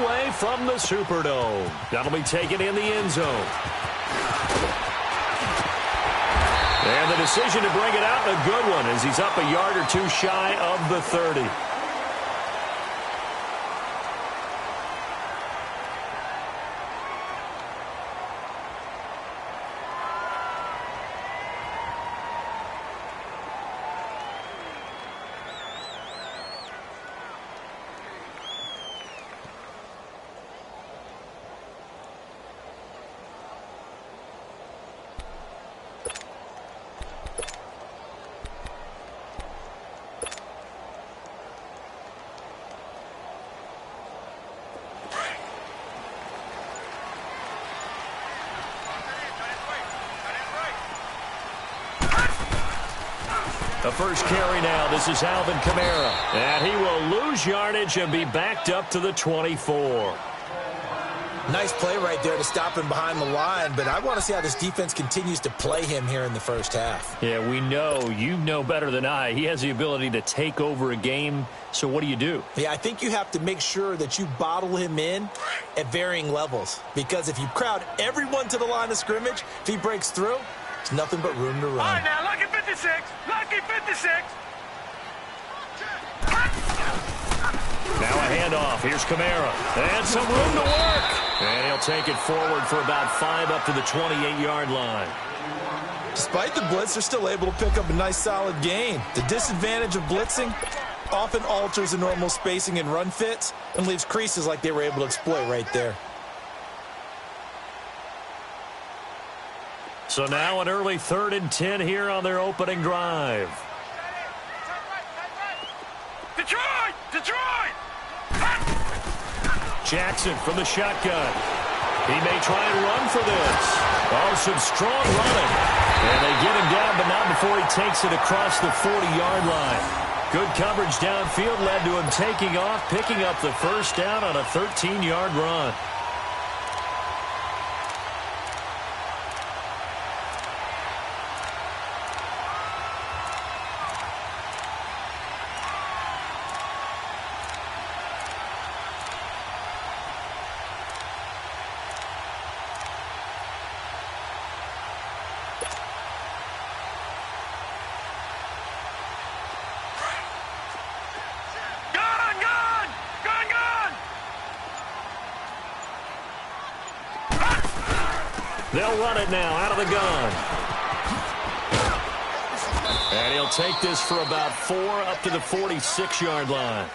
away from the Superdome. That'll be taken in the end zone. And the decision to bring it out, a good one, as he's up a yard or two shy of the 30. The first carry now. This is Alvin Kamara. And he will lose yardage and be backed up to the 24. Nice play right there to stop him behind the line, but I want to see how this defense continues to play him here in the first half. Yeah, we know. You know better than I. He has the ability to take over a game, so what do? Yeah, I think you have to make sure that you bottle him in at varying levels, because if you crowd everyone to the line of scrimmage, if he breaks through, there's nothing but room to run. All right, now, lucky 56. Lucky 56. Now a handoff. Here's Kamara. And some room to work. And he'll take it forward for about 5 up to the 28-yard line. Despite the blitz, they're still able to pick up a nice solid gain. The disadvantage of blitzing often alters the normal spacing and run fits and leaves creases like they were able to exploit right there. So now an early 3rd and 10 here on their opening drive. Detroit! Detroit! Jackson from the shotgun. He may try and run for this. Oh, some strong running. And they get him down, but not before he takes it across the 40-yard line. Good coverage downfield led to him taking off, picking up the first down on a 13-yard run. They'll run it now out of the gun. And he'll take this for about 4 up to the 46-yard line.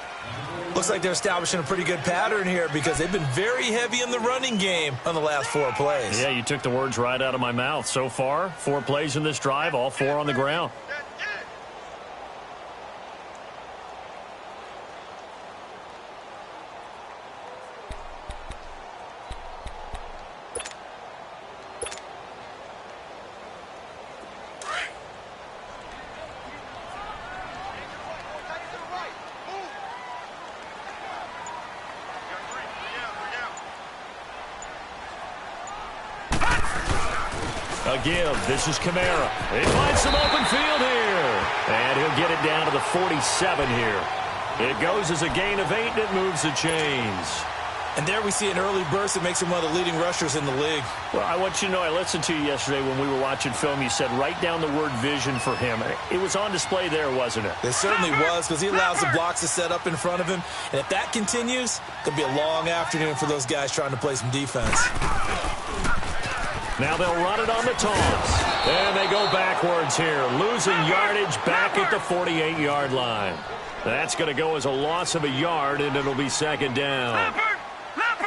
Looks like they're establishing a pretty good pattern here because they've been very heavy in the running game on the last 4 plays. Yeah, you took the words right out of my mouth. So far, 4 plays in this drive, all 4 on the ground. A give. This is Kamara. He finds some open field here. And he'll get it down to the 47 here. It goes as a gain of 8, and it moves the chains. And there we see an early burst that makes him one of the leading rushers in the league. Well, I want you to know, I listened to you yesterday when we were watching film. You said write down the word vision for him. It was on display there, wasn't it? It certainly was, because he allows the blocks to set up in front of him. And if that continues, it'll be a long afternoon for those guys trying to play some defense. Now they'll run it on the toss. And they go backwards here, losing yardage back at the 48-yard line. That's going to go as a loss of a yard, and it'll be 2nd down.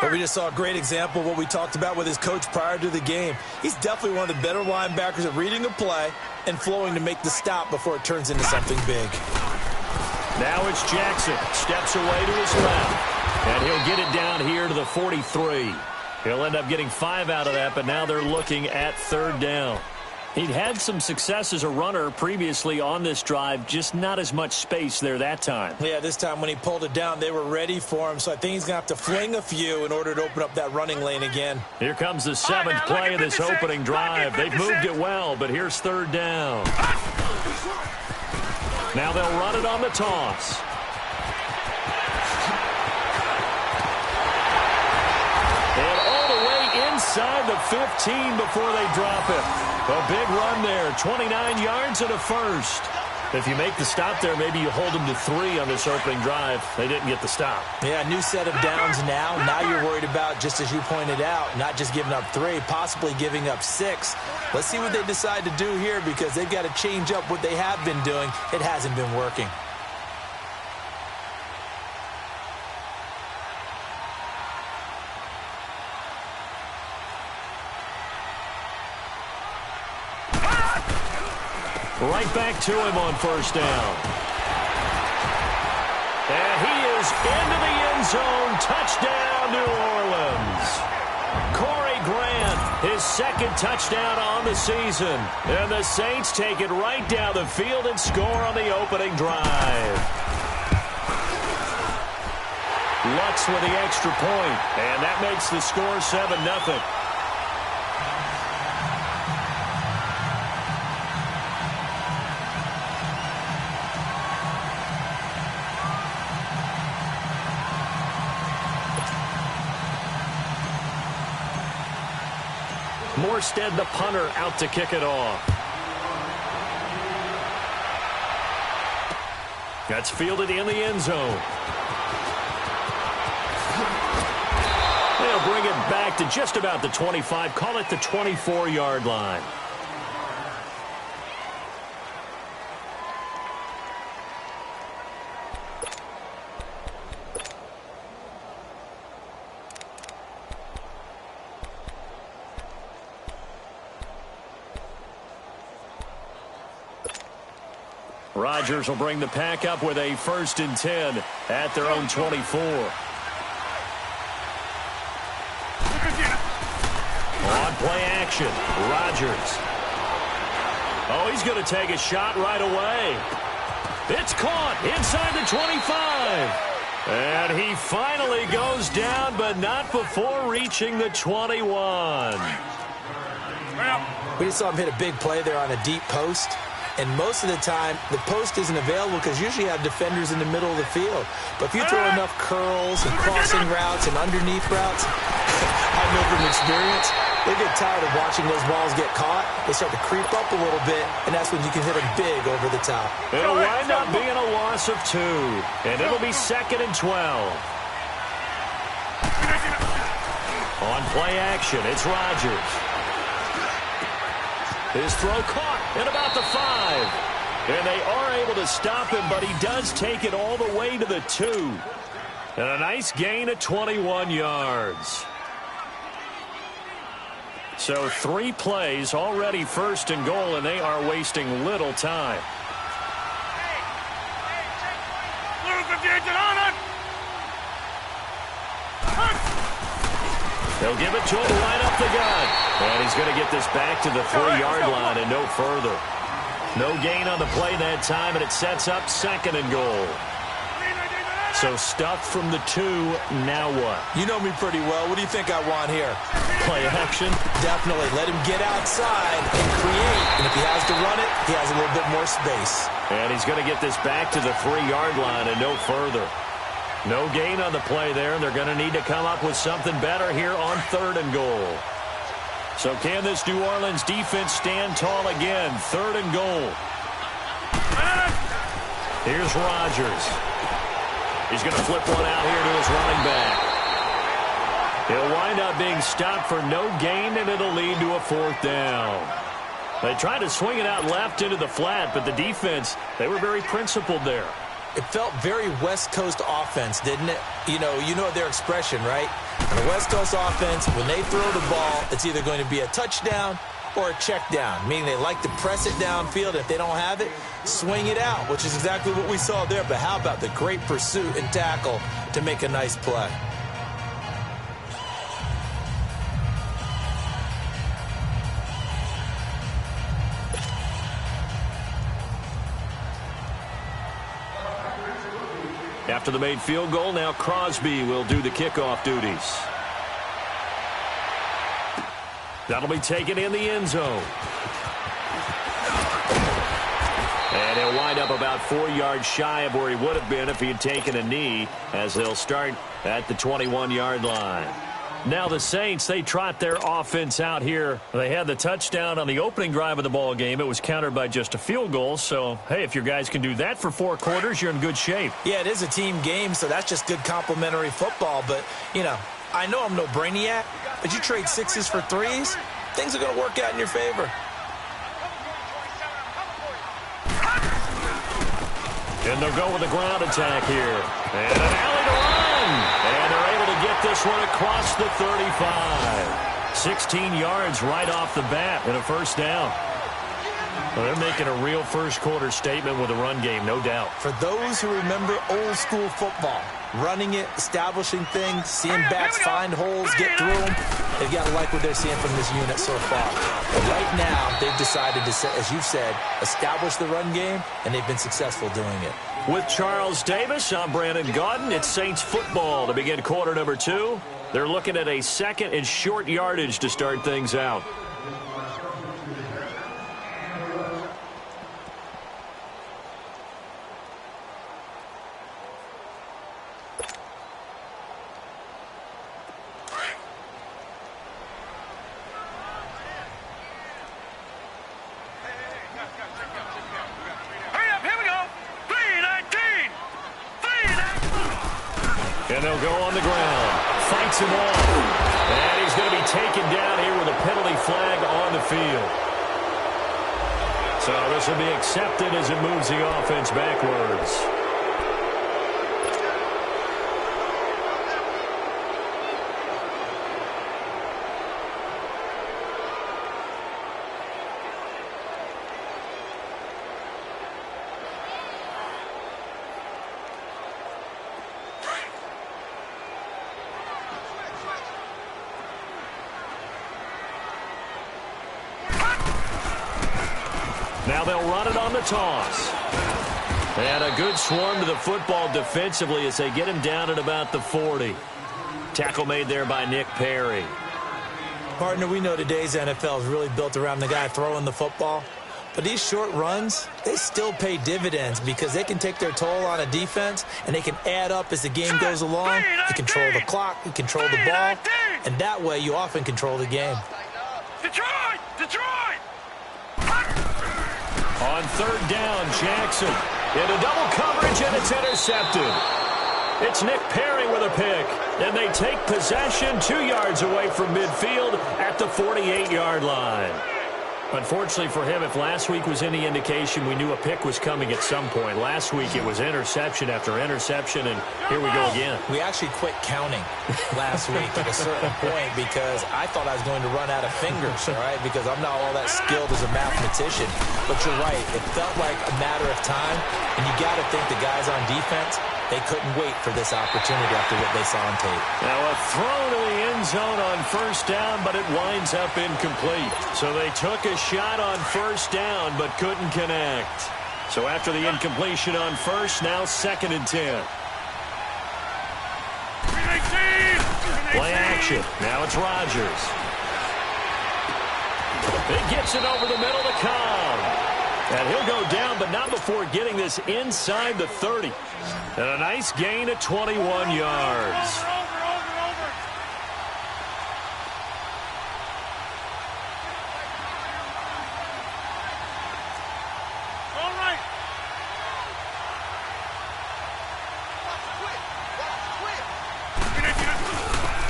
But we just saw a great example of what we talked about with his coach prior to the game. He's definitely one of the better linebackers at reading a play and flowing to make the stop before it turns into something big. Now it's Jackson. Steps away to his left. And he'll get it down here to the 43. He'll end up getting 5 out of that, but now they're looking at 3rd down. He'd had some success as a runner previously on this drive, just not as much space there that time. Yeah, this time when he pulled it down, they were ready for him, so I think he's going to have to fling a few in order to open up that running lane again. Here comes the 7th play of this opening drive. They've moved it well, but here's 3rd down. Now they'll run it on the toss. inside the 15 before they drop it. A big run there, 29 yards and a first. If you make the stop there, maybe you hold them to 3 on this opening drive. They didn't get the stop. Yeah, new set of downs now. Now you're worried about, just as you pointed out, not just giving up 3, possibly giving up 6. Let's see what they decide to do here because they've got to change up what they have been doing. It hasn't been working. Right back to him on first down. And he is into the end zone. Touchdown, New Orleans. Corey Grant, his second touchdown on the season. And the Saints take it right down the field and score on the opening drive. Lutz with the extra point, and that makes the score 7-0. Morstead, the punter, out to kick it off. That's fielded in the end zone. They'll bring it back to just about the 25. Call it the 24-yard line. Rodgers will bring the pack up with a 1st and 10 at their own 24. On play action, Rodgers. Oh, he's going to take a shot right away. It's caught inside the 25. And he finally goes down, but not before reaching the 21. We just saw him hit a big play there on a deep post. And most of the time, the post isn't available because usually you have defenders in the middle of the field. But if you throw enough curls and crossing routes and underneath routes, I know from experience, they get tired of watching those balls get caught. They start to creep up a little bit, and that's when you can hit them big over the top. It'll wind up being a loss of 2, and it'll be 2nd and 12. On play action, it's Rodgers. His throw caught at about the 5. And they are able to stop him, but he does take it all the way to the 2. And a nice gain of 21 yards. So 3 plays, already 1st and goal, and they are wasting little time. They'll give it to him right up the gut. And he's going to get this back to the 3-yard line and no further. No gain on the play that time, and it sets up 2nd and goal. So stuffed from the 2, now what? You know me pretty well. What do you think I want here? Play action? Definitely. Let him get outside and create. And if he has to run it, he has a little bit more space. And he's going to get this back to the 3-yard line and no further. No gain on the play there, and they're going to need to come up with something better here on 3rd and goal. So can this New Orleans defense stand tall again? 3rd and goal. Here's Rodgers. He's going to flip one out here to his running back. He'll wind up being stopped for no gain, and it'll lead to a 4th down. They tried to swing it out left into the flat, but the defense, they were very principled there. It felt very West Coast offense, didn't it? You know their expression, right? On the West Coast offense, when they throw the ball, it's either going to be a touchdown or a check down, meaning they like to press it downfield. If they don't have it, swing it out, which is exactly what we saw there. But how about the great pursuit and tackle to make a nice play? After the made field goal, now Crosby will do the kickoff duties. That'll be taken in the end zone. And he'll wind up about 4 yards shy of where he would have been if he had taken a knee, as they'll start at the 21-yard line. Now the Saints, they trot their offense out here. They had the touchdown on the opening drive of the ball game. It was countered by just a field goal. So, hey, if your guys can do that for 4 quarters, you're in good shape. Yeah, it is a team game, so that's just good complementary football. But, you know, I know I'm no brainiac, but you trade 6s for 3s, things are going to work out in your favor. And they'll go with a ground attack here. And an alley to run. And they're able to get this one across the 35. 16 yards right off the bat and a first down. Well, they're making a real first-quarter statement with a run game, no doubt. For those who remember old-school football, running it, establishing things, seeing backs find holes, get through them, they've got to like what they're seeing from this unit so far. But right now, they've decided to, as you've said, establish the run game, and they've been successful doing it. With Charles Davis, I'm Brandon Gaudin. It's Saints football to begin quarter number 2. They're looking at a second and short yardage to start things out. And they'll go on the ground. Fights him off. And he's going to be taken down here with a penalty flag on the field. So this will be accepted as it moves the offense backwards. Now they'll run it on the toss. And a good swarm to the football defensively as they get him down at about the 40. Tackle made there by Nick Perry. Partner, we know today's NFL is really built around the guy throwing the football. But these short runs, they still pay dividends because they can take their toll on a defense and they can add up as the game goes along. You control the clock, you control the ball, and that way you often control the game. Detroit! Detroit! On third down, Jackson into double coverage, and it's intercepted. It's Nick Perry with a pick, and they take possession 2 yards away from midfield at the 48-yard line. Unfortunately for him, if last week was any indication, we knew a pick was coming at some point. Last week it was interception after interception, and here we go again. We actually quit counting last week at a certain point because I thought I was going to run out of fingers, all right, because I'm not all that skilled as a mathematician. But you're right. It felt like a matter of time, and you got to think the guys on defense, they couldn't wait for this opportunity after what they saw on tape. Now a throw to the end zone on first down, but it winds up incomplete. So they took a shot on first down, but couldn't connect. So after the incompletion on first, now 2nd and 10. Play action. Now it's Rodgers. He gets it over the middle to Cobb. And he'll go down, but not before getting this inside the 30. And a nice gain of 21 yards. All right.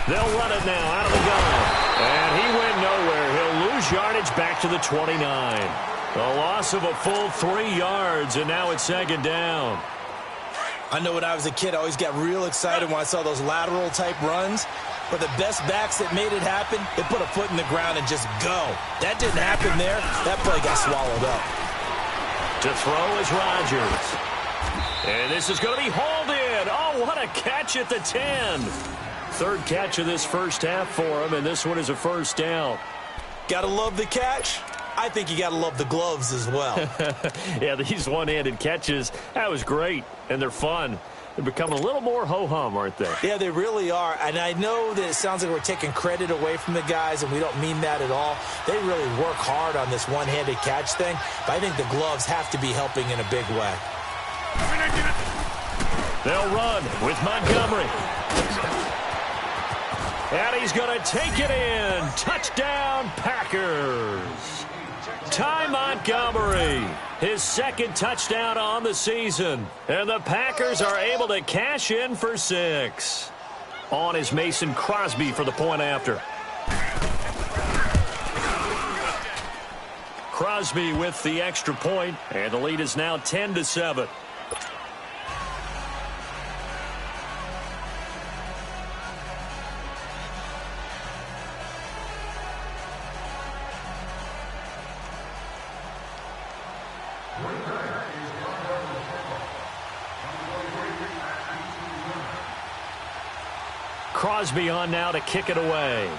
They'll run it now out of the gun. And he went nowhere. He'll lose yardage back to the 29. A loss of a full 3 yards, and now it's 2nd down. I know when I was a kid, I always got real excited when I saw those lateral-type runs. But the best backs that made it happen, they put a foot in the ground and just go. That didn't happen there. That play got swallowed up. To throw is Rodgers. And this is going to be hauled in. Oh, what a catch at the 10. 3rd catch of this first half for him, and this one is a first down. Gotta love the catch. I think you got to love the gloves as well. Yeah, these one-handed catches, that was great, and they're fun. They're becoming a little more ho-hum, aren't they? Yeah, they really are. And I know that it sounds like we're taking credit away from the guys, and we don't mean that at all. They really work hard on this one-handed catch thing, but I think the gloves have to be helping in a big way. They'll run with Montgomery. And he's going to take it in. Touchdown, Packers. Ty Montgomery, his second touchdown on the season. And the Packers are able to cash in for 6. On is Mason Crosby for the point after. Crosby with the extra point, and the lead is now 10-7. Crosby on now to kick it away.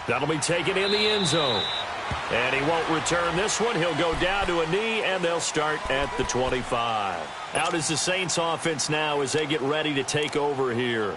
That'll be taken in the end zone. And he won't return this one. He'll go down to a knee, and they'll start at the 25. Out is the Saints offense now as they get ready to take over here.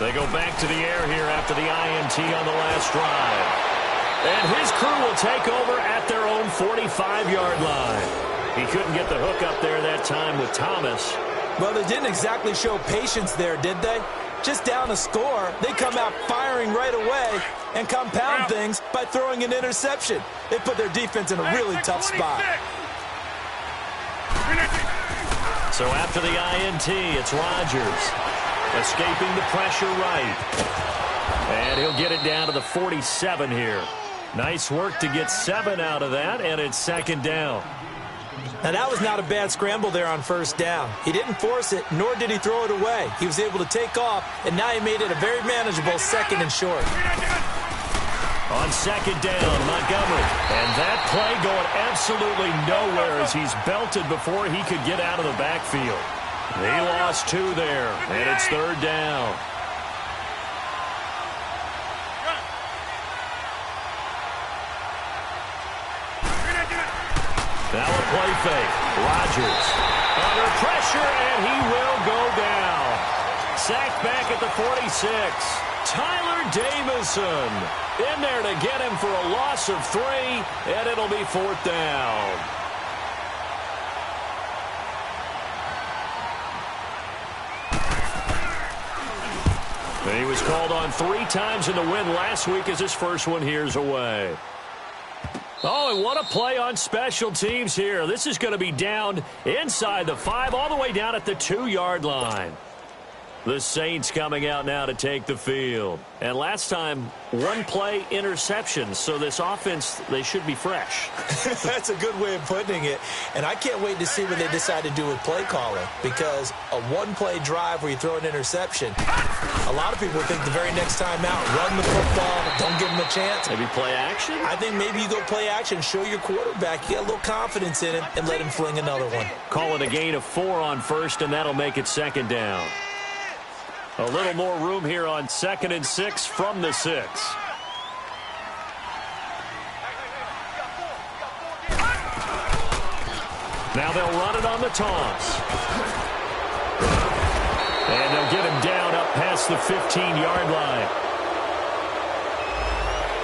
They go back to the air here after the INT on the last drive. And his crew will take over at their own 45-yard line. He couldn't get the hook up there that time with Thomas. Well, they didn't exactly show patience there, did they? Just down a score, they come out firing right away and compound things by throwing an interception. They put their defense in a really tough spot. So after the INT, it's Rodgers. Escaping the pressure right. And he'll get it down to the 47 here. Nice work to get 7 out of that, and it's second down. Now, that was not a bad scramble there on first down. He didn't force it, nor did he throw it away. He was able to take off, and now he made it a very manageable second and short. On second down, Montgomery. And that play going absolutely nowhere as he's belted before he could get out of the backfield. He lost 2 there, and it's third down. Now a play fake. Rodgers under pressure, and he will go down. Sacked back at the 46. Tyler Davison in there to get him for a loss of 3, and it'll be fourth down. He was called on 3 times in the win last week as his first one here's away. Oh, and what a play on special teams here. This is going to be down inside the 5, all the way down at the 2-yard line. The Saints coming out now to take the field. And last time, 1 play interception. So this offense, they should be fresh. That's a good way of putting it. And I can't wait to see what they decide to do with play calling. Because a 1-play drive where you throw an interception, a lot of people think the very next time out, run the football, don't give them a chance. Maybe play action? I think maybe you go play action, show your quarterback, you get a little confidence in him, and let him fling another one. Call it a gain of 4 on first, and that'll make it second down. A little more room here on 2nd and 6 from the 6. Now they'll run it on the toss. And they'll get him down up past the 15-yard line.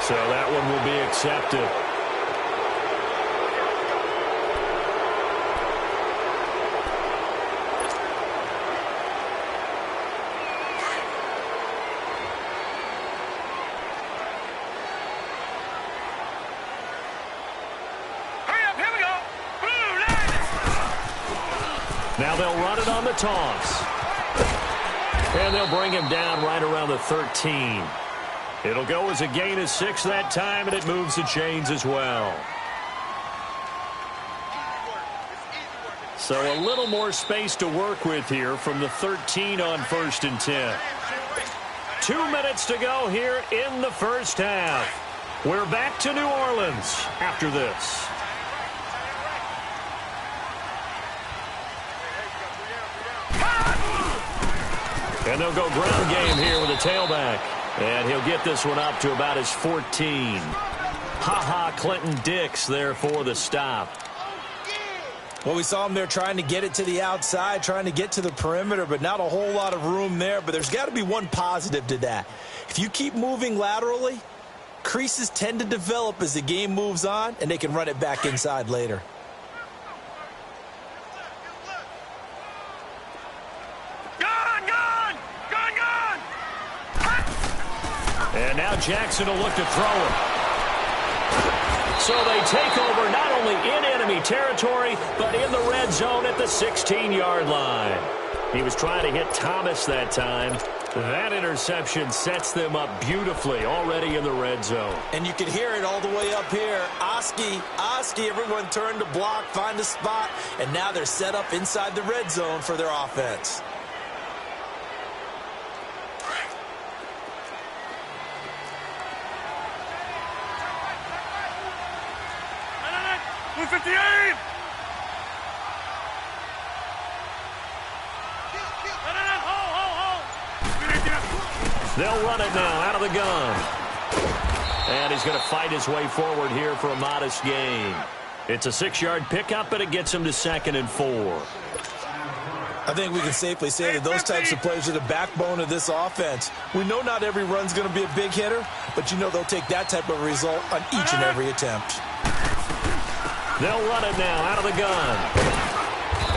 So that one will be accepted. Now they'll run it on the toss. And they'll bring him down right around the 13. It'll go as a gain of 6 that time, and it moves the chains as well. So a little more space to work with here from the 13 on 1st and 10. 2 minutes to go here in the first half. We're back to New Orleans after this. And they'll go ground game here with a tailback. And he'll get this one up to about his 14. Ha-ha, Clinton Dix there for the stop. Well, we saw him there trying to get it to the outside, trying to get to the perimeter, but not a whole lot of room there. But there's got to be one positive to that. If you keep moving laterally, creases tend to develop as the game moves on, and they can run it back inside later. And now Jackson will look to throw it. So they take over not only in enemy territory, but in the red zone at the 16-yard line. He was trying to hit Thomas that time. That interception sets them up beautifully already in the red zone. And you can hear it all the way up here. Oski, everyone turned to block, find a spot, and now they're set up inside the red zone for their offense. They'll run it now out of the gun. And he's going to fight his way forward here for a modest gain. It's a 6-yard pickup, but it gets him to 2nd and 4. I think we can safely say that those types of players are the backbone of this offense. We know not every run's going to be a big hitter, but you know they'll take that type of result on each and every attempt. They'll run it now out of the gun.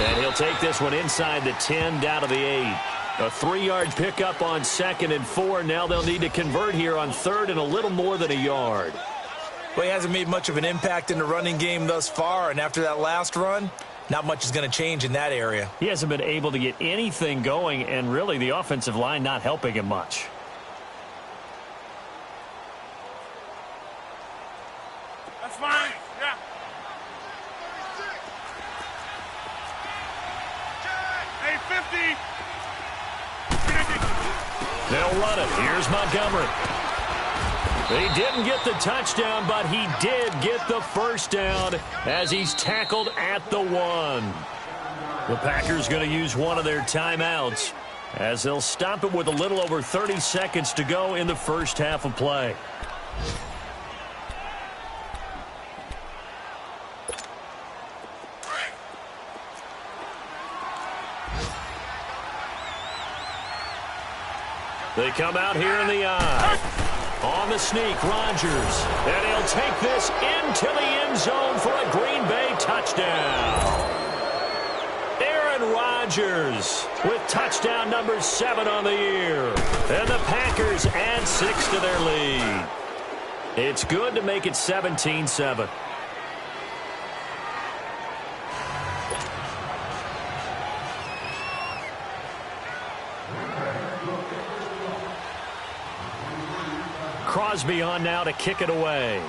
And he'll take this one inside the 10 down to the 8. A 3-yard pickup on 2nd and 4. Now they'll need to convert here on 3rd and a little more than a yard. Well, he hasn't made much of an impact in the running game thus far, and after that last run, not much is going to change in that area. He hasn't been able to get anything going, and really the offensive line not helping him much. That's fine. Yeah. Hey, 50. They'll run it. Here's Montgomery. He didn't get the touchdown, but he did get the first down as he's tackled at the 1. The Packers going to use one of their timeouts as they'll stop it with a little over 30 seconds to go in the first half of play. They come out here in the eye. On the sneak, Rodgers. And he'll take this into the end zone for a Green Bay touchdown. Aaron Rodgers with touchdown number 7 on the year. And the Packers add 6 to their lead. It's good to make it 17-7. Crosby on now to kick it away.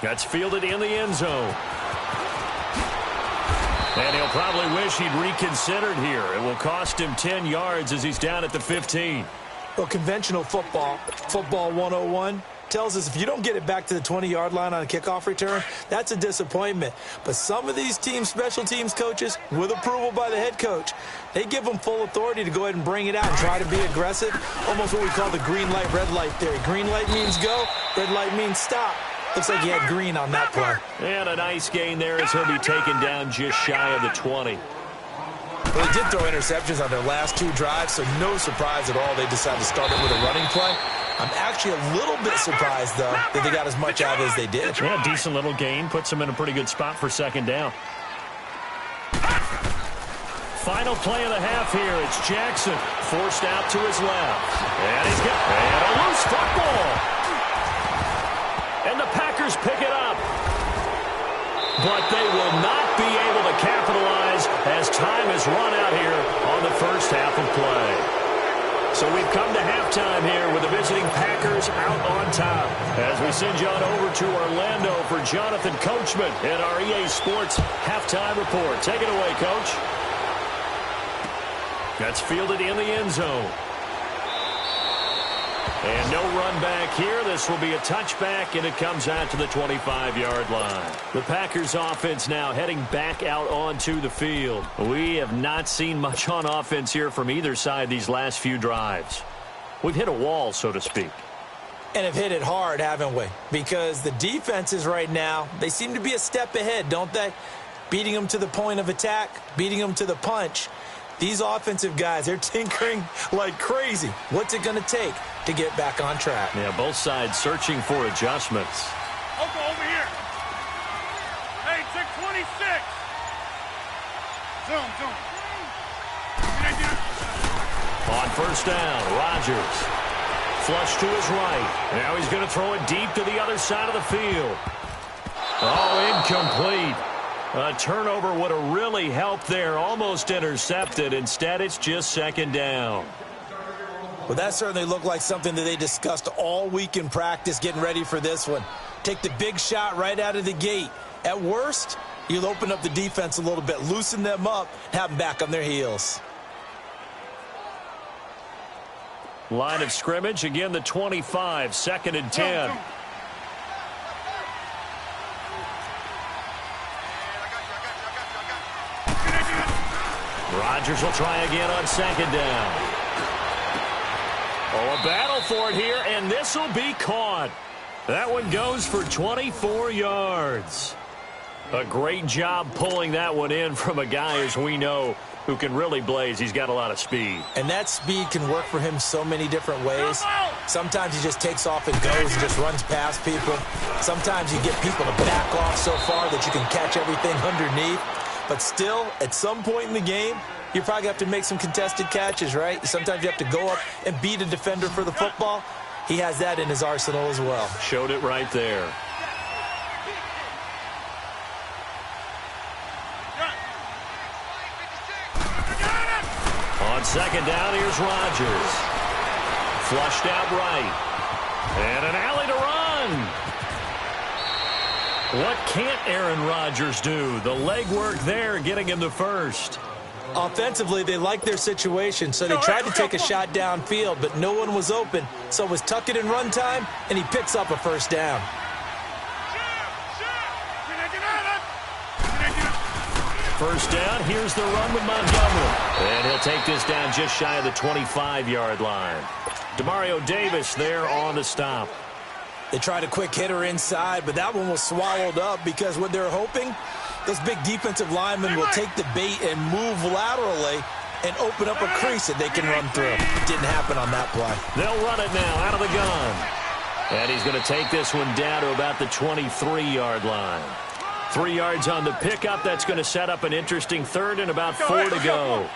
That's fielded in the end zone. And he'll probably wish he'd reconsidered here. It will cost him 10 yards as he's down at the 15. Well, conventional football 101, tells us if you don't get it back to the 20-yard line on a kickoff return, that's a disappointment. But some of these team special teams coaches, with approval by the head coach, they give them full authority to go ahead and bring it out and try to be aggressive, almost what we call the green light, red light theory. Green light means go, red light means stop. Looks like he had green on that play. And a nice gain there as he'll be taken down just shy of the 20. Well, they did throw interceptions on their last 2 drives, so no surprise at all they decided to start it with a running play. I'm actually a little bit surprised, though, that they got as much out as they did. Yeah, decent little gain. Puts them in a pretty good spot for 2nd down. Final play of the half here. It's Jackson forced out to his left. And he's got a loose football. And the Packers pick it up. But they will not be able to capitalize as time has run out here on the first half of play. So we've come to halftime here with the visiting Packers out on top. As we send you on over to Orlando for Jonathan Coachman in our EA Sports halftime report. Take it away, Coach. That's fielded in the end zone. And no run back here. This will be a touchback, and it comes out to the 25-yard line. The Packers offense now heading back out onto the field. We have not seen much on offense here from either side these last few drives. We've hit a wall, so to speak. And have hit it hard, haven't we? Because the defenses right now, they seem to be a step ahead, don't they? Beating them to the point of attack, beating them to the punch. These offensive guys, they're tinkering like crazy. What's it going to take to get back on track? Yeah, both sides searching for adjustments. Oko, over here. Hey, check 26. Zoom. On first down, Rodgers. Flush to his right. Now he's going to throw it deep to the other side of the field. Oh, incomplete. A turnover would have really helped there. Almost intercepted. Instead, it's just second down. Well, that certainly looked like something that they discussed all week in practice getting ready for this one. Take the big shot right out of the gate. At worst, you'll open up the defense a little bit, loosen them up, have them back on their heels. Line of scrimmage, again the 25, second and 10. Rodgers will try again on second down. Oh, a battle for it here, and this will be caught. That one goes for 24 yards. A great job pulling that one in from a guy, as we know, who can really blaze. He's got a lot of speed. And that speed can work for him so many different ways. Sometimes he just takes off and goes and just runs past people. Sometimes you get people to back off so far that you can catch everything underneath. But still, at some point in the game, you probably have to make some contested catches, right? Sometimes you have to go up and beat a defender for the football. He has that in his arsenal as well. Showed it right there. On second down, here's Rodgers. Flushed out right. And an alley to run. What can't Aaron Rodgers do? The legwork there, getting him the first. Offensively, they like their situation, so they tried to take a shot downfield, but no one was open. So it was tuck it and run time, and he picks up a first down. First down, here's the run with Montgomery. And he'll take this down just shy of the 25-yard line. Demario Davis there on the stop. They tried a quick hitter inside, but that one was swallowed up because what they're hoping, those big defensive linemen will take the bait and move laterally and open up a crease that they can run through. It didn't happen on that play. They'll run it now out of the gun. And he's going to take this one down to about the 23-yard line. 3 yards on the pickup. That's going to set up an interesting third and about 4 to go.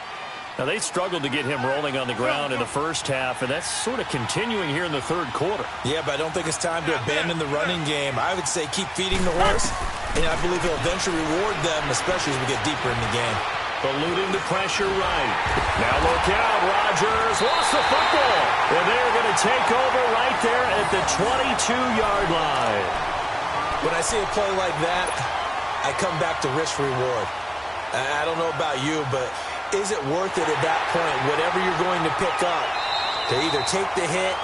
Now, they struggled to get him rolling on the ground in the first half, and that's sort of continuing here in the third quarter. Yeah, but I don't think it's time to abandon the running game. I would say keep feeding the horse, and I believe he'll eventually reward them, especially as we get deeper in the game. Eluding the pressure right. Now look out, Rodgers lost the football. And they're going to take over right there at the 22-yard line. When I see a play like that, I come back to risk-reward. I don't know about you, but is it worth it at that point, whatever you're going to pick up, to either take the hit,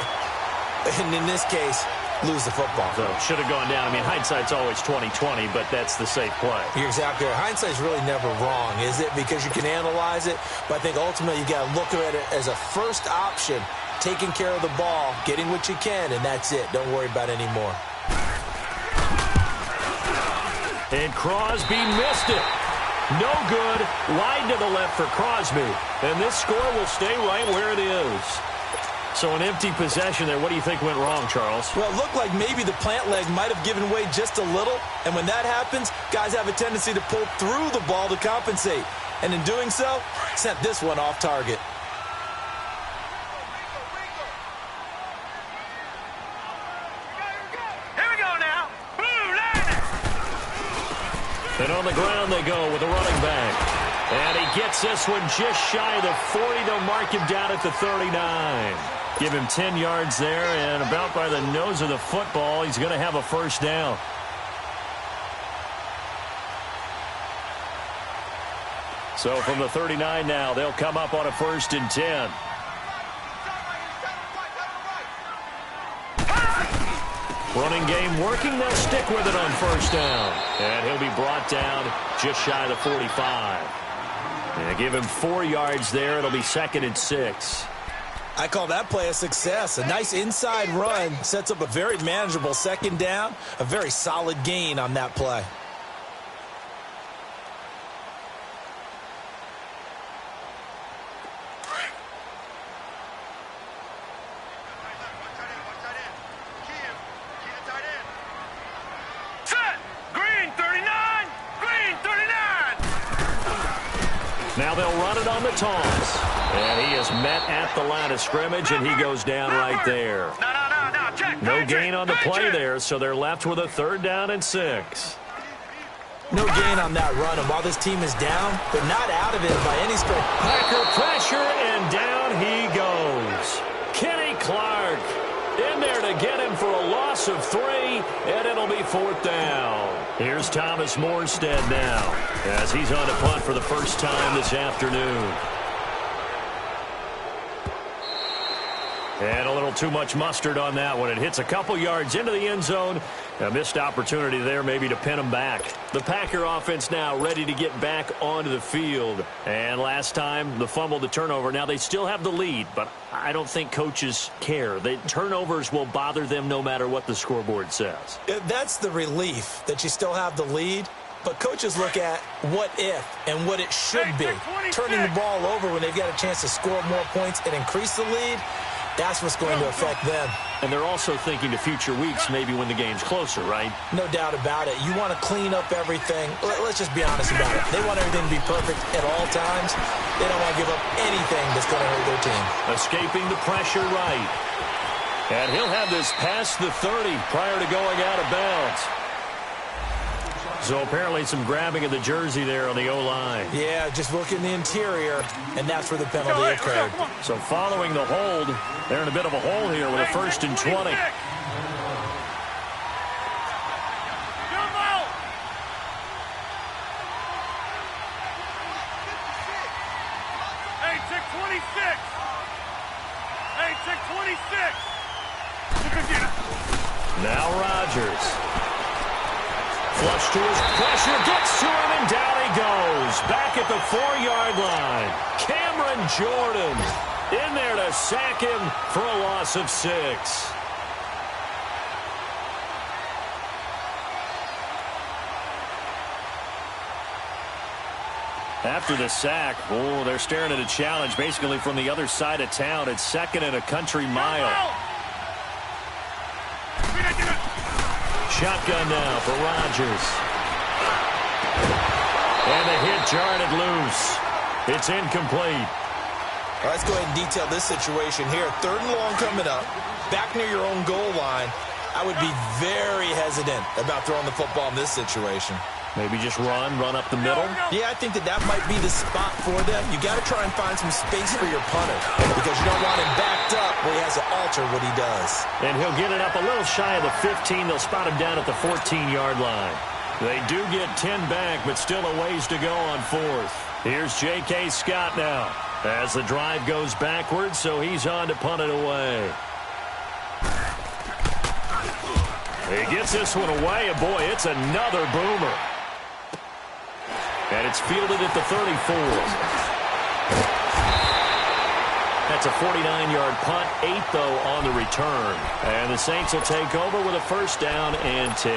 and in this case, lose the football? So should have gone down. I mean, hindsight's always 20/20, but that's the safe play. You're exactly right. Hindsight's really never wrong, is it? Because you can analyze it, but I think ultimately you got to look at it as a first option, taking care of the ball, getting what you can, and that's it. Don't worry about any more. And Crosby missed it. No good. Wide to the left for Crosby. And this score will stay right where it is. So an empty possession there. What do you think went wrong, Charles? Well, it looked like maybe the plant leg might have given way just a little. And when that happens, guys have a tendency to pull through the ball to compensate. And in doing so, sent this one off target. And on the ground they go with a running back. And he gets this one just shy of the 40. They'll mark him down at the 39. Give him 10 yards there, and about by the nose of the football, he's going to have a first down. So from the 39 now, they'll come up on a 1st and 10. Running game working. They'll stick with it on first down. And he'll be brought down just shy of the 45. And give him 4 yards there. It'll be 2nd and 6. I call that play a success. A nice inside run sets up a very manageable 2nd down. A very solid gain on that play. Now they'll run it on the toss. And he is met at the line of scrimmage, and he goes down right there. No gain on the play there, so they're left with a 3rd down and 6. No gain on that run, and while this team is down, they're not out of it by any stretch. Packer pressure, and down he goes. Kenny Clark in there to get him for a loss of 3, and it'll be 4th down. Here's Thomas Morstead now, as he's on to punt for the first time this afternoon. And a little too much mustard on that one. It hits a couple yards into the end zone. A missed opportunity there maybe to pin him back. The Packer offense now ready to get back onto the field. And last time, the fumble, the turnover. Now they still have the lead, but I don't think coaches care. The turnovers will bother them no matter what the scoreboard says. That's the relief that you still have the lead. But coaches look at what if and what it should be. Turning the ball over when they've got a chance to score more points and increase the lead, that's what's going to affect them. And they're also thinking to future weeks, maybe when the game's closer, right? No doubt about it. You want to clean up everything. Let's just be honest about it. They want everything to be perfect at all times. They don't want to give up anything that's going to hurt their team. Escaping the pressure right. And he'll have this past the 30 prior to going out of bounds. So apparently some grabbing of the jersey there on the O-line. Yeah, just look in the interior, and that's where the penalty occurred. So following the hold, they're in a bit of a hole here with a 1st and 20. Now Rodgers. Flush to his pressure, gets to him, and down he goes. Back at the 4-yard line. Cameron Jordan in there to sack him for a loss of 6. After the sack, they're staring at a challenge basically from the other side of town. It's 2nd and a country mile. Shotgun now for Rodgers. And the hit jarred it loose. It's incomplete. All right, let's go ahead and detail this situation here. 3rd and long coming up. Back near your own goal line. I would be very hesitant about throwing the football in this situation. Maybe just run up the middle? Yeah, I think that might be the spot for them. You got to try and find some space for your punter because you don't want him backed up where he has to alter what he does. And he'll get it up a little shy of the 15. They'll spot him down at the 14-yard line. They do get 10 back, but still a ways to go on 4th. Here's J.K. Scott now as the drive goes backwards, so he's on to punt it away. He gets this one away, and boy, it's another boomer. And it's fielded at the 34. That's a 49-yard punt, 8 though on the return. And the Saints will take over with a 1st down and 10.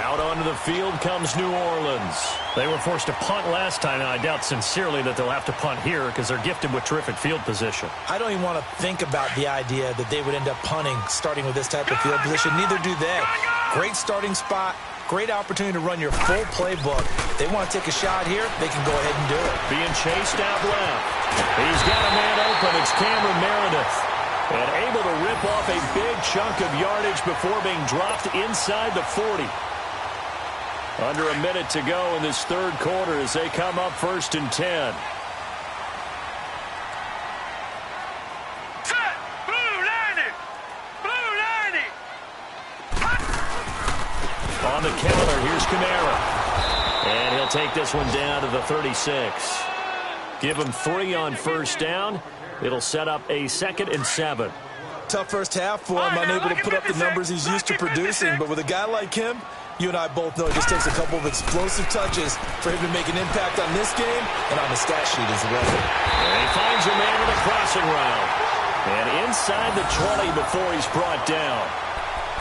Out onto the field comes New Orleans. They were forced to punt last time, and I doubt sincerely that they'll have to punt here because they're gifted with terrific field position. I don't even want to think about the idea that they would end up punting starting with this type of field position. Neither do they. Great starting spot. Great opportunity to run your full playbook. They want to take a shot here, they can go ahead and do it. Being chased out left. He's got a man open. It's Cameron Meredith. And able to rip off a big chunk of yardage before being dropped inside the 40. Under a minute to go in this 3rd quarter as they come up 1st and 10. On the counter, here's Kamara. And he'll take this one down to the 36. Give him 3 on 1st down. It'll set up a 2nd and 7. Tough first half for him, unable to put up the numbers he's used to producing. But with a guy like him, you and I both know it just takes a couple of explosive touches for him to make an impact on this game and on the stat sheet as well. And he finds a man with a crossing route. And inside the 20 before he's brought down.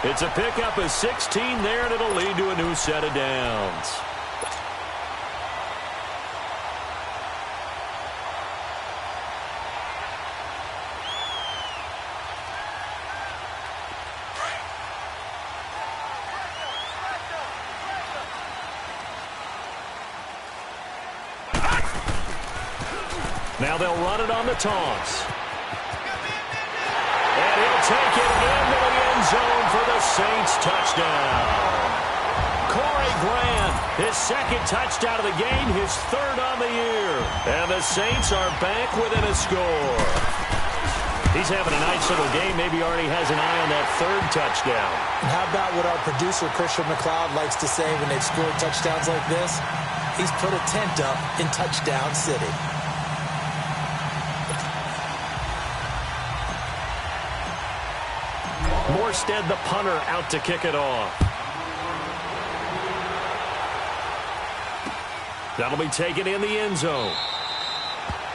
It's a pickup of 16 there, and it'll lead to a new set of downs. Now they'll run it on the toss. And he'll take it into the end zone for the Saints touchdown. Corey Grant, his second touchdown of the game, his third on the year. And the Saints are back within a score. He's having a nice little game. Maybe already has an eye on that third touchdown. And how about what our producer, Christian McLeod, likes to say when they've scored touchdowns like this? He's put a tent up in Touchdown City. Morstead, the punter, out to kick it off. That'll be taken in the end zone.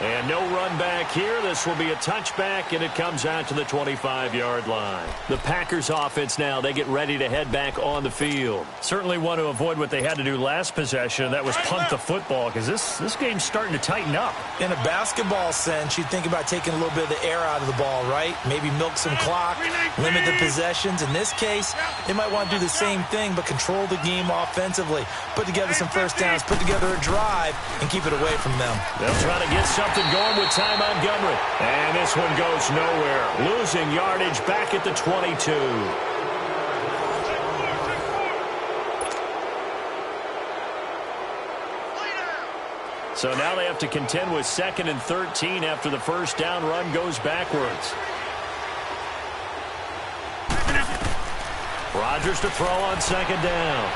And no run back here. This will be a touchback, and it comes out to the 25-yard line. The Packers offense now, they get ready to head back on the field. Certainly want to avoid what they had to do last possession. That was punt the football, because this game's starting to tighten up. In a basketball sense, you think about taking a little bit of the air out of the ball, right? Maybe milk some clock, limit the possessions. In this case, they might want to do the same thing, but control the game offensively. Put together some first downs, put together a drive, and keep it away from them. They'll try to get something going with Ty Montgomery. And this one goes nowhere. Losing yardage back at the 22. So now they have to contend with 2nd and 13 after the first down run goes backwards. Rodgers to throw on 2nd down.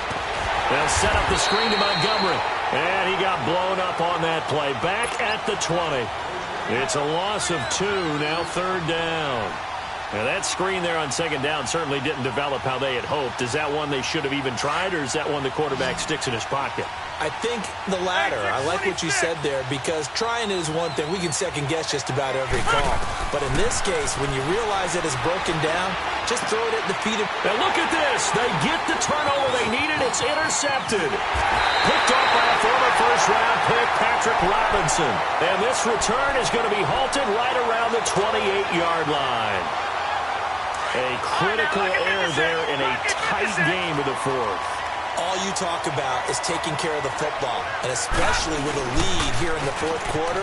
They'll set up the screen to Montgomery. And he got blown up on that play. Back at the 20. It's a loss of 2, now 3rd down. Now that screen there on 2nd down certainly didn't develop how they had hoped. Is that one they should have even tried, or is that one the quarterback sticks in his pocket? I think the latter. I like what you said there, because trying it is one thing. We can second-guess just about every call. But in this case, when you realize that it's broken down, just throw it at the feet of... Now look at this. They get the turnover they needed. It's intercepted. Picked off by a former first-round pick, Patrick Robinson. And this return is going to be halted right around the 28-yard line. A critical error there in a tight game of the fourth. All you talk about is taking care of the football, and especially with a lead here in the fourth quarter,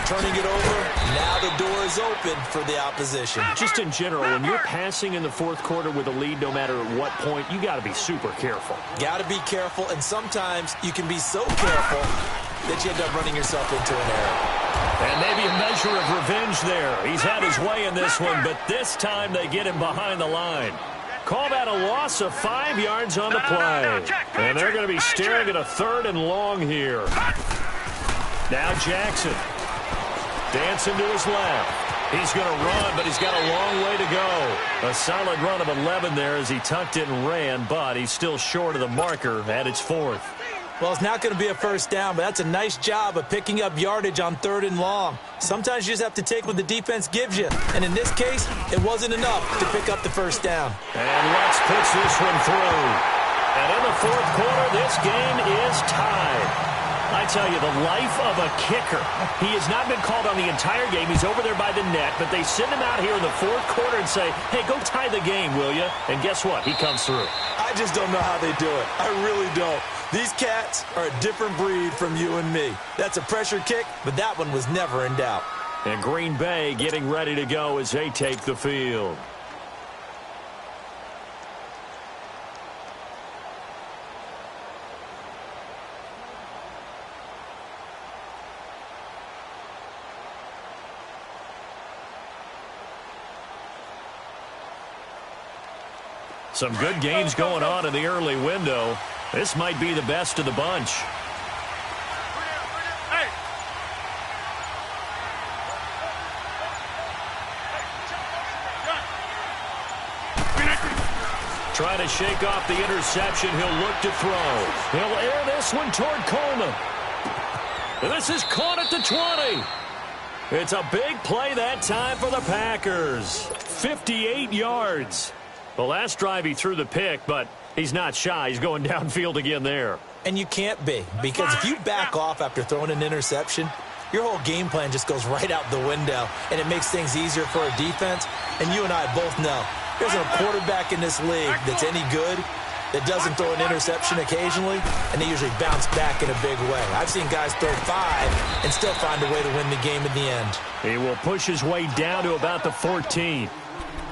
turning it over, now the door is open for the opposition. Just in general, when you're passing in the fourth quarter with a lead, no matter at what point, you got to be super careful. Got to be careful, and sometimes you can be so careful that you end up running yourself into an error. And maybe a measure of revenge there. He's had his way in this one, but this time they get him behind the line. Call that a loss of 5 yards on the play. And they're going to be staring at a 3rd and long here. Now Jackson. Dancing to his left. He's going to run, but he's got a long way to go. A solid run of 11 there as he tucked it and ran, but he's still short of the marker at its 4th. Well, it's not going to be a first down, but that's a nice job of picking up yardage on 3rd and long. Sometimes you just have to take what the defense gives you. And in this case, it wasn't enough to pick up the first down. And Lutz puts this one through. And in the fourth quarter, this game is tied. I tell you, the life of a kicker. He has not been called on the entire game. He's over there by the net, but they send him out here in the fourth quarter and say, hey, go tie the game, will you? And guess what? He comes through. I just don't know how they do it. I really don't. These cats are a different breed from you and me. That's a pressure kick, but that one was never in doubt. And Green Bay getting ready to go as they take the field. Some good games going on in the early window. This might be the best of the bunch. Trying to shake off the interception. He'll look to throw. He'll air this one toward Coleman. And this is caught at the 20. It's a big play that time for the Packers. 58 yards. The last drive he threw the pick, but he's not shy. He's going downfield again there. And you can't be, because if you back off after throwing an interception, your whole game plan just goes right out the window, and it makes things easier for a defense. And you and I both know there's a quarterback in this league that's any good that doesn't throw an interception occasionally, and they usually bounce back in a big way. I've seen guys throw 5 and still find a way to win the game in the end. He will push his way down to about the 14.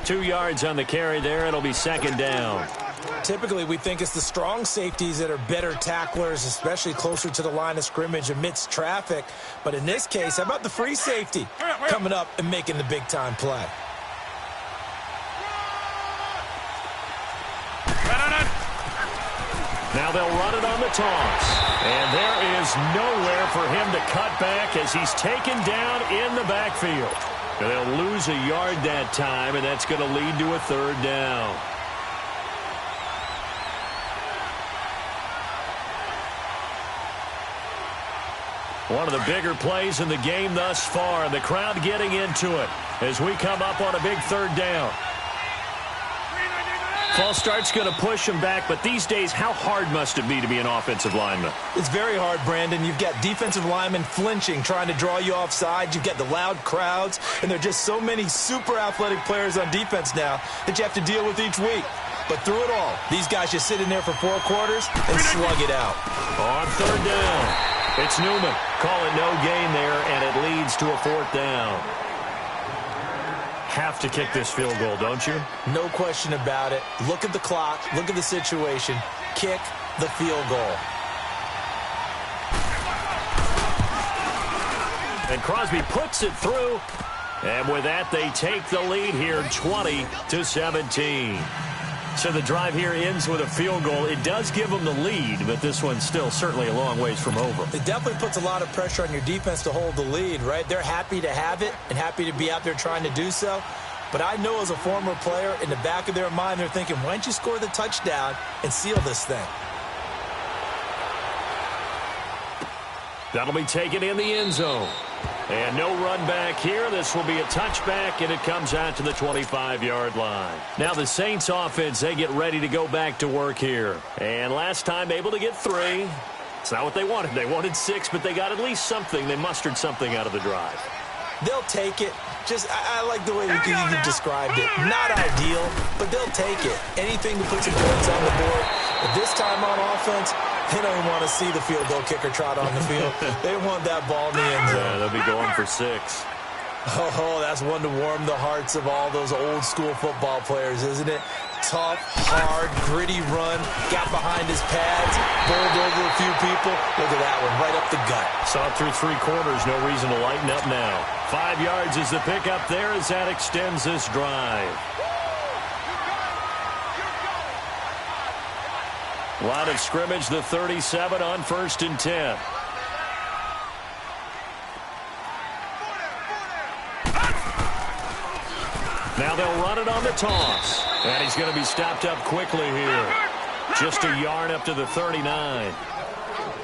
2 yards on the carry there. It'll be second down. Typically, we think it's the strong safeties that are better tacklers, especially closer to the line of scrimmage amidst traffic. But in this case, how about the free safety coming up and making the big-time play? Now they'll run it on the toss. And there is nowhere for him to cut back as he's taken down in the backfield. And they'll lose a yard that time, and that's going to lead to a third down. One of the bigger plays in the game thus far. The crowd getting into it as we come up on a big third down. False start's going to push him back, but these days, how hard must it be to be an offensive lineman? It's very hard, Brandon. You've got defensive linemen flinching, trying to draw you offside. You've got the loud crowds, and there are just so many super athletic players on defense now that you have to deal with each week. But through it all, these guys just sit in there for 4 quarters and slug it out. On third down, it's Newman. Call it no gain there, and it leads to a 4th down. Have to kick this field goal, don't you? No question about it. Look at the clock. Look at the situation. Kick the field goal. And Crosby puts it through. And with that, they take the lead here, 20-17. So the drive here ends with a field goal. It does give them the lead, but this one's still certainly a long ways from over. It definitely puts a lot of pressure on your defense to hold the lead, right? They're happy to have it and happy to be out there trying to do so. But I know as a former player, in the back of their mind, they're thinking, why don't you score the touchdown and seal this thing? That'll be taken in the end zone. And no run back here. This will be a touchback, and it comes out to the 25-yard line. Now the Saints offense, they get ready to go back to work here. And last time able to get 3. It's not what they wanted. They wanted 6, but they got at least something. They mustered something out of the drive. They'll take it. Just, I like the way you described it. Not ideal, but they'll take it. Anything to put some points on the board. But this time on offense, they don't even want to see the field goal kicker trot on the field. They want that ball in the end zone. Yeah, they'll be going for 6. Oh, that's one to warm the hearts of all those old-school football players, isn't it? Tough, hard, gritty run, got behind his pads, bowled over a few people. Look at that one, right up the gut. Saw it through 3 quarters, no reason to lighten up now. 5 yards is the pickup there as that extends this drive. Line of scrimmage, the 37 on 1st and 10. Now they'll run it on the toss. And he's going to be stopped up quickly here. Just a yard up to the 39.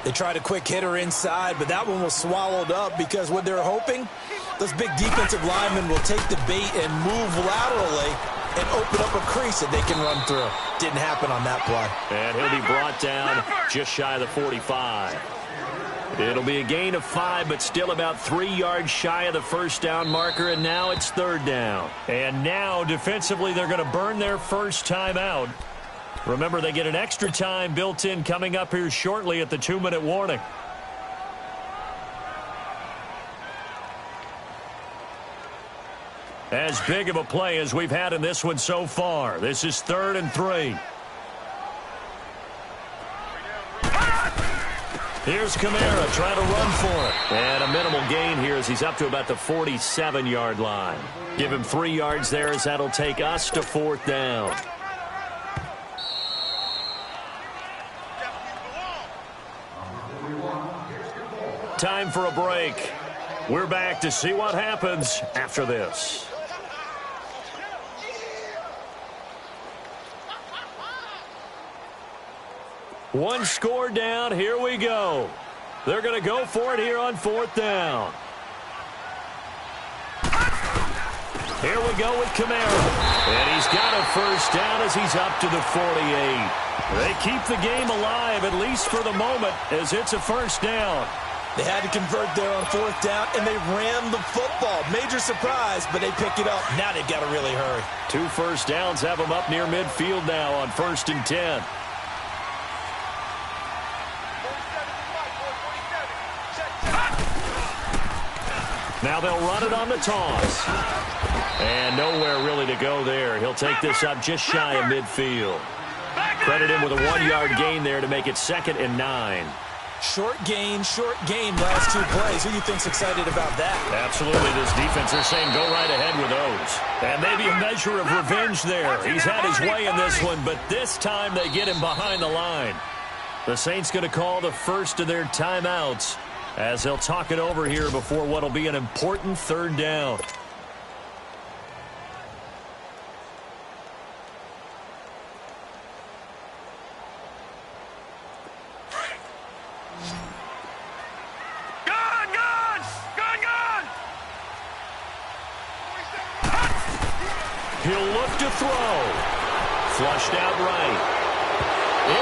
They tried a quick hitter inside, but that one was swallowed up because what they're hoping, those big defensive linemen will take the bait and move laterally and open up a crease that they can run through. Didn't happen on that play. And he'll be brought down just shy of the 45. It'll be a gain of 5, but still about 3 yards shy of the first down marker, and now it's 3rd down. And now, defensively, they're going to burn their first time out. Remember, they get an extra time built in coming up here shortly at the 2-minute warning. As big of a play as we've had in this one so far. This is 3rd and 3. Here's Kamara trying to run for it. And a minimal gain here as he's up to about the 47-yard line. Give him 3 yards there as that'll take us to 4th down. Time for a break. We're back to see what happens after this. One score down. Here we go. They're going to go for it here on 4th down. Here we go with Kamara. And he's got a first down as he's up to the 48. They keep the game alive, at least for the moment, as it's a first down. They had to convert there on 4th down, and they ran the football. Major surprise, but they pick it up. Now they've got to really hurry. 2 first downs have them up near midfield now on 1st and 10. Now they'll run it on the toss. And nowhere really to go there. He'll take this up just shy of midfield. Credit him with a 1-yard gain there to make it 2nd and 9. Short gain, last 2 plays. Who do you think's excited about that? Absolutely. This defense, they're saying go right ahead with those. And maybe a measure of revenge there. He's had his way in this one, but this time they get him behind the line. The Saints going to call the first of their timeouts as they'll talk it over here before what will be an important 3rd down. He'll look to throw. Flushed out right.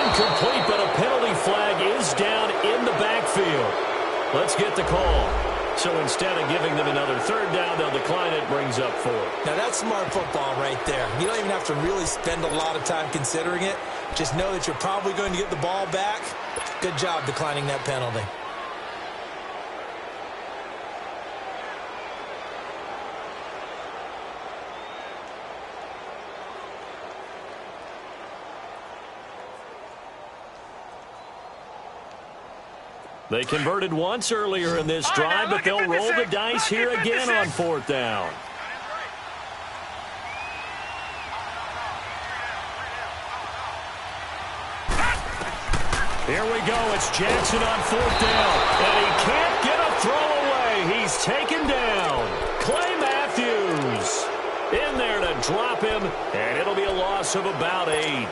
Incomplete, but a penalty flag is down in the backfield. Let's get the call. So instead of giving them another 3rd down, they'll decline it, brings up 4. Now that's smart football right there. You don't even have to really spend a lot of time considering it. Just know that you're probably going to get the ball back. Good job declining that penalty. They converted once earlier in this drive, but they'll roll the dice here again on 4th down. Here we go. It's Jackson on 4th down. And he can't get a throw away. He's taken down. Clay Matthews in there to drop him, and it'll be a loss of about 8.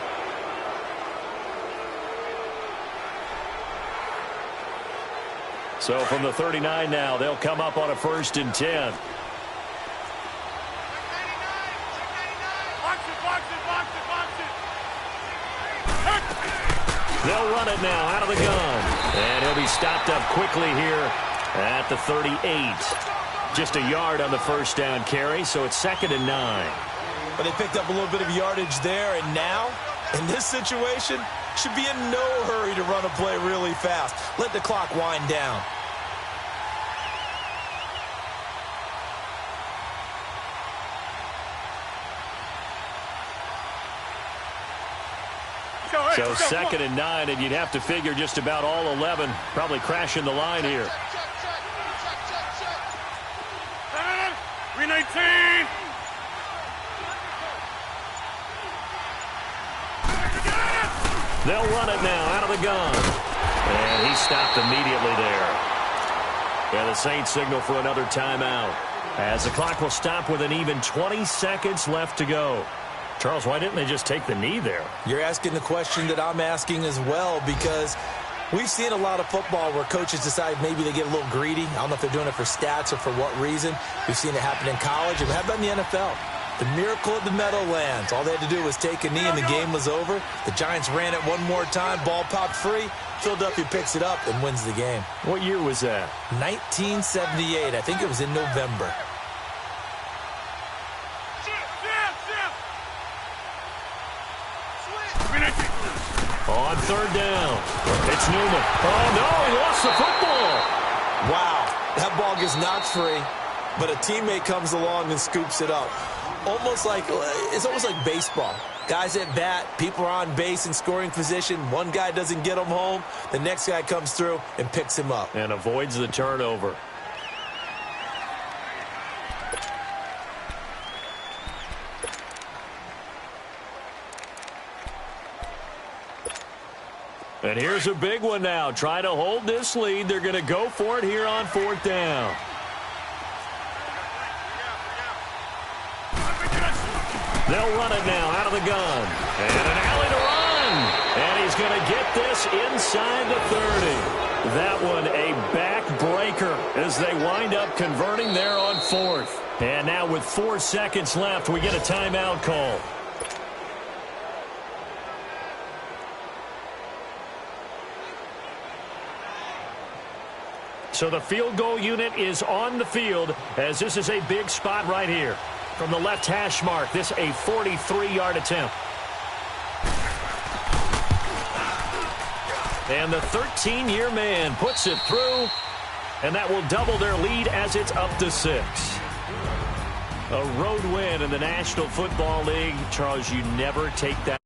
So from the 39 now, they'll come up on a 1st and 10. They'll run it now out of the gun. And he'll be stopped up quickly here at the 38. Just a yard on the first down carry, so it's 2nd and 9. But they picked up a little bit of yardage there, and now, in this situation, should be in no hurry to run a play really fast. Let the clock wind down. So 2nd and 9, and you'd have to figure just about all 11 probably crashing the line here. Green 19. They'll run it now out of the gun. And he stopped immediately there. And the Saints signal for another timeout, as the clock will stop with an even 20 seconds left to go. Charles, why didn't they just take the knee there? You're asking the question that I'm asking as well, because we've seen a lot of football where coaches decide maybe they get a little greedy. I don't know if they're doing it for stats or for what reason. We've seen it happen in college, and how about in the NFL? The miracle of the Meadowlands. All they had to do was take a knee, and the game was over. The Giants ran it one more time. Ball popped free. Philadelphia picks it up and wins the game. What year was that? 1978. I think it was in November. On 3rd down, it's Newman. Oh, no, he lost the football. Wow, that ball gets knocked free, but a teammate comes along and scoops it up. It's almost like baseball. Guys at bat, people are on base in scoring position. One guy doesn't get him home. The next guy comes through and picks him up. And avoids the turnover. And here's a big one now. Try to hold this lead. They're going to go for it here on 4th down. They'll run it now out of the gun. And an alley to run. And he's going to get this inside the 30. That one a back-breaker as they wind up converting there on 4th. And now with 4 seconds left, we get a timeout call. So the field goal unit is on the field as this is a big spot right here. From the left hash mark, this a 43-yard attempt. And the 13-year man puts it through, and that will double their lead as it's up to 6. A road win in the National Football League. Charles, you never take that